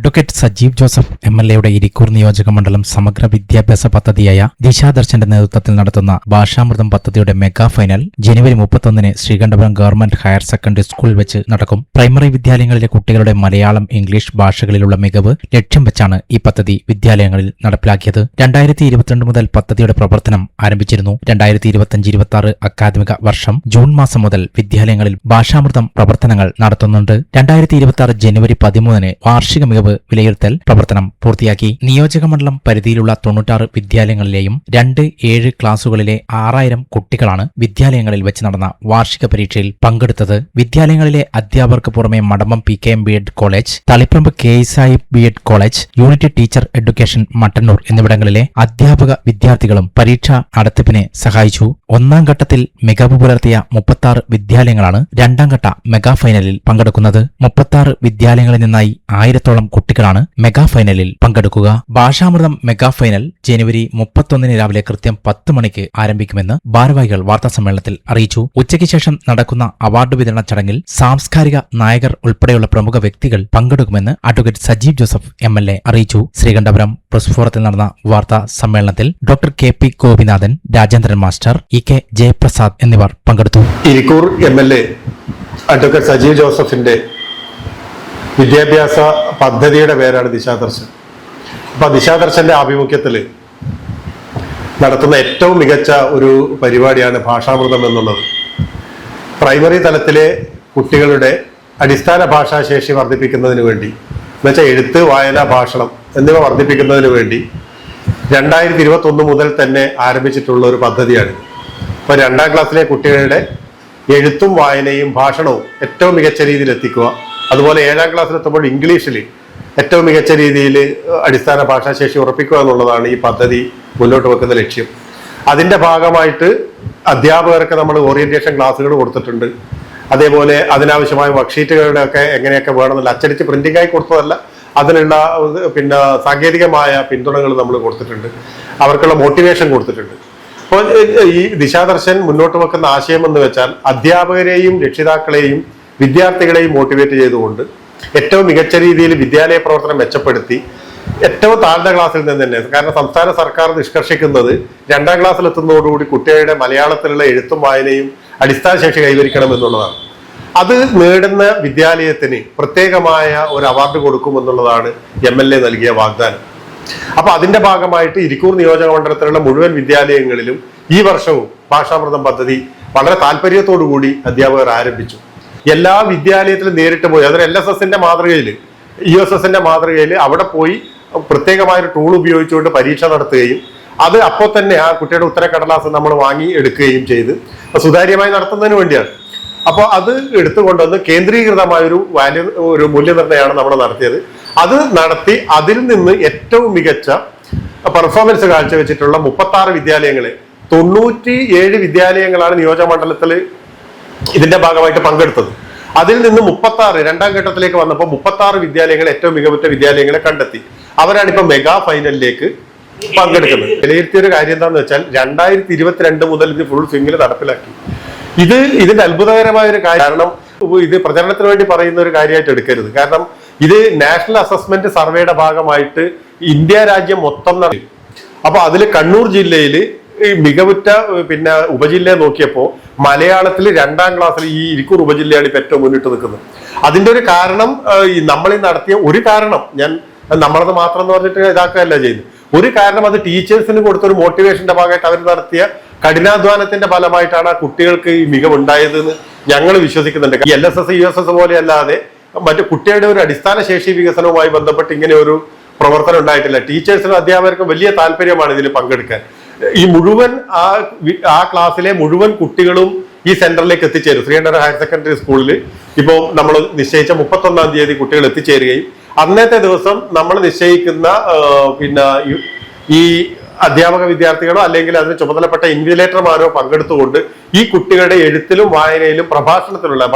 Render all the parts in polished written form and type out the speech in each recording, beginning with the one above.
Advocate Sajeev Joseph MLA Irikkur നിയോജക മണ്ഡലം സമഗ്ര വിദ്യാഭ്യാസ പദ്ധതിയായ ദിശാദർശന്റെ നേതൃത്വത്തിൽ നടത്തുന്ന ഭാഷാമൃതം പദ്ധതിയുടെ മെഗാ ഫൈനൽ ജനുവരി 31 ശ്രീകണ്ഠപുരം ഗവൺമെന്റ് ഹയർ സെക്കൻഡറി സ്കൂളിൽ വെച്ച് നടക്കും. പ്രൈമറി വിദ്യാലയങ്ങളിലെ കുട്ടികളുടെ മലയാളം, ഇംഗ്ലീഷ് ഭാഷകളിലുള്ള മികവ് ലക്ഷ്യം വെച്ചാണ് ഈ പദ്ധതി വിദ്യാലയങ്ങളിൽ നടപ്പിലാക്കിയത്. 2022 മുതൽ പദ്ധതിയുടെ പ്രവർത്തനം ആരംഭിച്ചിരുന്നു. 2025-26 അക്കാദമിക വർഷം ജൂൺ മാസം മുതൽ വിദ്യാലയങ്ങളിൽ ഭാഷാമൃതം പ്രവർത്തനങ്ങൾ നടത്തുന്നുണ്ട്. 2026 ജനുവരി 13 വാർഷിക മികവ് വിലയിരുത്തൽ പ്രവർത്തനം പൂർത്തിയാക്കി. നിയോജക മണ്ഡലം പരിധിയിലുള്ള 96 വിദ്യാലയങ്ങളിലെയും 2-7 ക്ലാസുകളിലെ 6000 കുട്ടികളാണ് വിദ്യാലയങ്ങളിൽ വെച്ച് നടന്ന വാർഷിക പരീക്ഷയിൽ പങ്കെടുത്തത്. വിദ്യാലയങ്ങളിലെ അധ്യാപകർക്ക് പുറമെ Madampam PKM BEd college, Thaliparamba KE Sahib BEd college, unity teacher education Mattannur എന്നിവിടങ്ങളിലെ അധ്യാപക വിദ്യാർത്ഥികളും പരീക്ഷ നടത്തിപ്പിനെ സഹായിച്ചു. ഒന്നാം ഘട്ടത്തിൽ മികവ് പുലർത്തിയ 36 വിദ്യാലയങ്ങളാണ് രണ്ടാം ഘട്ട മെഗാ ഫൈനലിൽ പങ്കെടുക്കുന്നത്. 36 വിദ്യാലയങ്ങളിൽ നിന്നായി 1000-ഓളം കുട്ടികളാണ് മെഗാ ഫൈനലിൽ പങ്കെടുക്കുക. ഭാഷാമൃതം മെഗാ ഫൈനൽ ജനുവരി 31 രാവിലെ കൃത്യം 10 മണിക്ക് ആരംഭിക്കുമെന്ന് ഭാരവാഹികൾ വാർത്താസമ്മേളനത്തിൽ അറിയിച്ചു. ഉച്ചയ്ക്ക് ശേഷം നടക്കുന്ന അവാർഡ് വിതരണ ചടങ്ങിൽ സാംസ്കാരിക നായകർ ഉൾപ്പെടെയുള്ള പ്രമുഖ വ്യക്തികൾ പങ്കെടുക്കുമെന്ന് അഡ്വക്കേറ്റ് സജീവ് ജോസഫ് MLA അറിയിച്ചു. ശ്രീകണ്ഠപുരം പ്രസ് ഫോറത്തിൽ നടന്ന വാർത്താ സമ്മേളനത്തിൽ doctor KP Gopinathan, Rajendran master, EK Jayaprasad എന്നിവർ പങ്കെടുത്തു. ഇരിക്കൂർ MLA അഡ്വക്കേറ്റ് സജീവ് ജോസഫിന്റെ വിദ്യാഭ്യാസ പദ്ധതിയുടെ പേരാണ് ദിശാദർശൻ. അപ്പൊ ദിശാദർശന്റെ ആഭിമുഖ്യത്തിൽ നടത്തുന്ന ഏറ്റവും മികച്ച ഒരു പരിപാടിയാണ് ഭാഷാമൃതം എന്നുള്ളത്. പ്രൈമറി തലത്തിലെ കുട്ടികളുടെ അടിസ്ഥാന ഭാഷാശേഷി വർദ്ധിപ്പിക്കുന്നതിന് വേണ്ടി, എന്നുവെച്ചാൽ എഴുത്ത്, വായന, ഭാഷണം എന്നിവ വർദ്ധിപ്പിക്കുന്നതിന് വേണ്ടി 2021 മുതൽ തന്നെ ആരംഭിച്ചിട്ടുള്ള ഒരു പദ്ധതിയാണ്. ഇപ്പോൾ 2ാം ക്ലാസ്സിലെ കുട്ടികളുടെ എഴുത്തും വായനയും ഭാഷണവും ഏറ്റവും മികച്ച രീതിയിൽ എത്തിക്കുക, അതുപോലെ 7ാം ക്ലാസ്സിലെത്തുമ്പോൾ ഇംഗ്ലീഷിൽ ഏറ്റവും മികച്ച രീതിയിൽ അടിസ്ഥാന ഭാഷാശേഷി ഉറപ്പിക്കുക എന്നുള്ളതാണ് ഈ പദ്ധതി മുന്നോട്ട് വെക്കുന്ന ലക്ഷ്യം. അതിന്റെ ഭാഗമായിട്ട് അധ്യാപകർക്ക് നമ്മൾ ഓറിയന്റേഷൻ ക്ലാസ്സുകൾ കൊടുത്തിട്ടുണ്ട്. അതേപോലെ അതിനാവശ്യമായ വർക്ക്ഷീറ്റുകളുടെ ഒക്കെ എങ്ങനെയൊക്കെ വേണമെന്നില്ല, അച്ചടിച്ച് പ്രിന്റിംഗ് ആയി കൊടുത്തതല്ല, അതിനുള്ള സാങ്കേതികമായ പിന്തുണകൾ നമ്മൾ കൊടുത്തിട്ടുണ്ട്. അവർക്കുള്ള മോട്ടിവേഷൻ കൊടുത്തിട്ടുണ്ട്. അപ്പോൾ ഈ ദിശാദർശൻ മുന്നോട്ട് വെക്കുന്ന ആശയം എന്ന് വെച്ചാൽ അധ്യാപകരെയും രക്ഷിതാക്കളെയും വിദ്യാർത്ഥികളെയും മോട്ടിവേറ്റ് ചെയ്തുകൊണ്ട് ഏറ്റവും മികച്ച രീതിയിൽ വിദ്യാലയ പ്രവർത്തനം മെച്ചപ്പെടുത്തി ഏറ്റവും താഴ്ന്ന ക്ലാസ്സിൽ നിന്ന് തന്നെ, കാരണം സംസ്ഥാന സർക്കാർ നിഷ്കർഷിക്കുന്നത് 2ാം ക്ലാസ്സിൽ എത്തുന്നതോടുകൂടി കുട്ടികളുടെ മലയാളത്തിലുള്ള എഴുത്തും വായനയും അടിസ്ഥാന ശേഷി കൈവരിക്കണം എന്നുള്ളതാണ്. അത് നേടുന്ന വിദ്യാലയത്തിന് പ്രത്യേകമായ ഒരു അവാർഡ് കൊടുക്കുമെന്നുള്ളതാണ് MLA നൽകിയ വാഗ്ദാനം. അപ്പൊ അതിന്റെ ഭാഗമായിട്ട് ഇരിക്കൂർ നിയോജക മണ്ഡലത്തിലുള്ള മുഴുവൻ വിദ്യാലയങ്ങളിലും ഈ വർഷവും ഭാഷാമൃതം പദ്ധതി വളരെ താല്പര്യത്തോടു കൂടി അധ്യാപകർ ആരംഭിച്ചു. എല്ലാ വിദ്യാലയത്തിലും നേരിട്ട് പോയി, അതൊരു LSSന്റെ മാതൃകയിൽ, USSന്റെ മാതൃകയിൽ അവിടെ പോയി പ്രത്യേകമായൊരു ടൂൾ ഉപയോഗിച്ചുകൊണ്ട് പരീക്ഷ നടത്തുകയും അത് അപ്പോൾ തന്നെ ആ കുട്ടിയുടെ ഉത്തരക്കടലാസ് നമ്മൾ വാങ്ങി എടുക്കുകയും ചെയ്ത് സുതാര്യമായി നടത്തുന്നതിന് വേണ്ടിയാണ്. അപ്പോൾ അത് എടുത്തുകൊണ്ടുവന്ന് കേന്ദ്രീകൃതമായൊരു ഒരു മൂല്യനിർണ്ണയമാണ് നമ്മൾ നടത്തിയത്. അത് നടത്തി അതിൽ നിന്ന് ഏറ്റവും മികച്ച പെർഫോമൻസ് കാഴ്ചവെച്ചിട്ടുള്ള 36 വിദ്യാലയങ്ങളെ, 97 വിദ്യാലയങ്ങളാണ് നിയോജക മണ്ഡലത്തിൽ ഇതിന്റെ ഭാഗമായിട്ട് പങ്കെടുത്തത്. അതിൽ നിന്ന് 36 2ാം ഘട്ടത്തിലേക്ക് വന്നപ്പോൾ 36 വിദ്യാലയങ്ങൾ, ഏറ്റവും മികവുറ്റ വിദ്യാലയങ്ങളെ കണ്ടെത്തി. അവരാണ് ഇപ്പൊ മെഗാ ഫൈനലിലേക്ക് പങ്കെടുക്കുന്നത്. വിലയിരുത്തിയ ഒരു കാര്യം എന്താണെന്ന് വെച്ചാൽ 2022 മുതൽ ഇത് ഫുൾ സ്വിംഗിൽ നടപ്പിലാക്കി. ഇതിന്റെ അത്ഭുതകരമായ ഒരു കാര്യം, കാരണം ഇത് പ്രചരണത്തിന് വേണ്ടി പറയുന്ന ഒരു കാര്യമായിട്ട് എടുക്കരുത്. കാരണം ഇത് നാഷണൽ അസസ്മെന്റ് സർവേയുടെ ഭാഗമായിട്ട് ഇന്ത്യ രാജ്യം മൊത്തം നടത്തി. അപ്പൊ അതിൽ കണ്ണൂർ ജില്ലയിൽ മികവുറ്റ ഉപജില്ലയെ നോക്കിയപ്പോൾ മലയാളത്തിൽ 2ാം ക്ലാസ്സിൽ ഈ ഇരിക്കൂർ ഉപജില്ലയാണ് ഇപ്പൊ ഏറ്റവും മുന്നിട്ട് നിൽക്കുന്നത്. അതിന്റെ ഒരു കാരണം നമ്മൾ നടത്തിയ ഒരു കാരണം, ഞാൻ നമ്മളത് മാത്രം എന്ന് പറഞ്ഞിട്ട് ഇതാക്കുകയല്ല ചെയ്യുന്നത്, ഒരു കാരണം അത് ടീച്ചേഴ്സിന് കൊടുത്തൊരു മോട്ടിവേഷന്റെ ഭാഗമായിട്ട് അവർ നടത്തിയ കഠിനാധ്വാനത്തിന്റെ ഫലമായിട്ടാണ് ആ കുട്ടികൾക്ക് ഈ മികവുണ്ടായതെന്ന് ഞങ്ങൾ വിശ്വസിക്കുന്നുണ്ട്. ഈ LSS USS പോലെ അല്ലാതെ മറ്റു കുട്ടികളുടെ ഒരു അടിസ്ഥാന ശേഷി വികസനവുമായി ബന്ധപ്പെട്ട് ഇങ്ങനെ ഒരു പ്രവർത്തനം ഉണ്ടായിട്ടില്ല. ടീച്ചേഴ്സിനും അധ്യാപകർക്കും വലിയ താല്പര്യമാണ് ഇതിൽ പങ്കെടുക്കാൻ. ഈ മുഴുവൻ ആ ക്ലാസ്സിലെ മുഴുവൻ കുട്ടികളും ഈ സെന്ററിലേക്ക് എത്തിച്ചേരും. ശ്രീകണ്ഠപുരം ഹയർ സെക്കൻഡറി സ്കൂളിൽ ഇപ്പോൾ നമ്മൾ നിശ്ചയിച്ച 31-ാം തീയതി കുട്ടികൾ എത്തിച്ചേരുകയും അന്നത്തെ ദിവസം നമ്മൾ നിശ്ചയിക്കുന്ന ഈ അധ്യാപക വിദ്യാർത്ഥികളോ അല്ലെങ്കിൽ അതിന് ചുമതലപ്പെട്ട ഇൻവിജിലേറ്റർമാരോ പങ്കെടുത്തുകൊണ്ട് ഈ കുട്ടികളുടെ എഴുത്തിലും വായനയിലും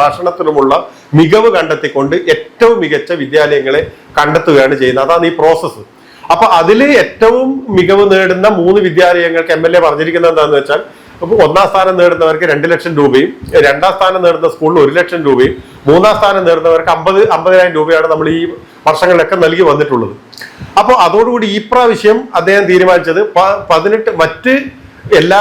ഭാഷണത്തിലുമുള്ള മികവ് കണ്ടെത്തിക്കൊണ്ട് ഏറ്റവും മികച്ച വിദ്യാലയങ്ങളെ കണ്ടെത്തുകയാണ് ചെയ്യുന്നത്. അതാണ് ഈ പ്രോസസ്സ്. അപ്പൊ അതിൽ ഏറ്റവും മികവ് നേടുന്ന 3 വിദ്യാലയങ്ങൾക്ക് MLA പറഞ്ഞിരിക്കുന്നത് എന്താണെന്ന് വെച്ചാൽ അപ്പോൾ 1ാം സ്ഥാനം നേടുന്നവർക്ക് 2 ലക്ഷം രൂപയും 2ാം സ്ഥാനം നേടുന്ന സ്കൂളിൽ 1 ലക്ഷം രൂപയും 3ാം സ്ഥാനം നേടുന്നവർക്ക് 50,000 രൂപയാണ് നമ്മൾ ഈ വർഷങ്ങളിലൊക്കെ നൽകി വന്നിട്ടുള്ളത്. അപ്പോൾ അതോടുകൂടി ഈ പ്രാവശ്യം അദ്ദേഹം തീരുമാനിച്ചത് 18 മറ്റ് എല്ലാ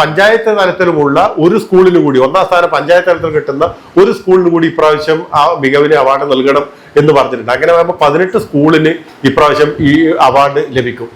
പഞ്ചായത്ത് തലത്തിലുമുള്ള ഒരു സ്കൂളിന് കൂടി 1ാം സ്ഥാനം പഞ്ചായത്ത് തലത്തിൽ കിട്ടുന്ന ഒരു സ്കൂളിന് കൂടി ഇപ്രാവശ്യം ആ മികവിന് അവാർഡ് നൽകണം എന്ന് പറഞ്ഞിട്ടുണ്ട്. അങ്ങനെ ആകുമ്പോൾ 18 സ്കൂളിന് ഇപ്രാവശ്യം ഈ അവാർഡ് ലഭിക്കും.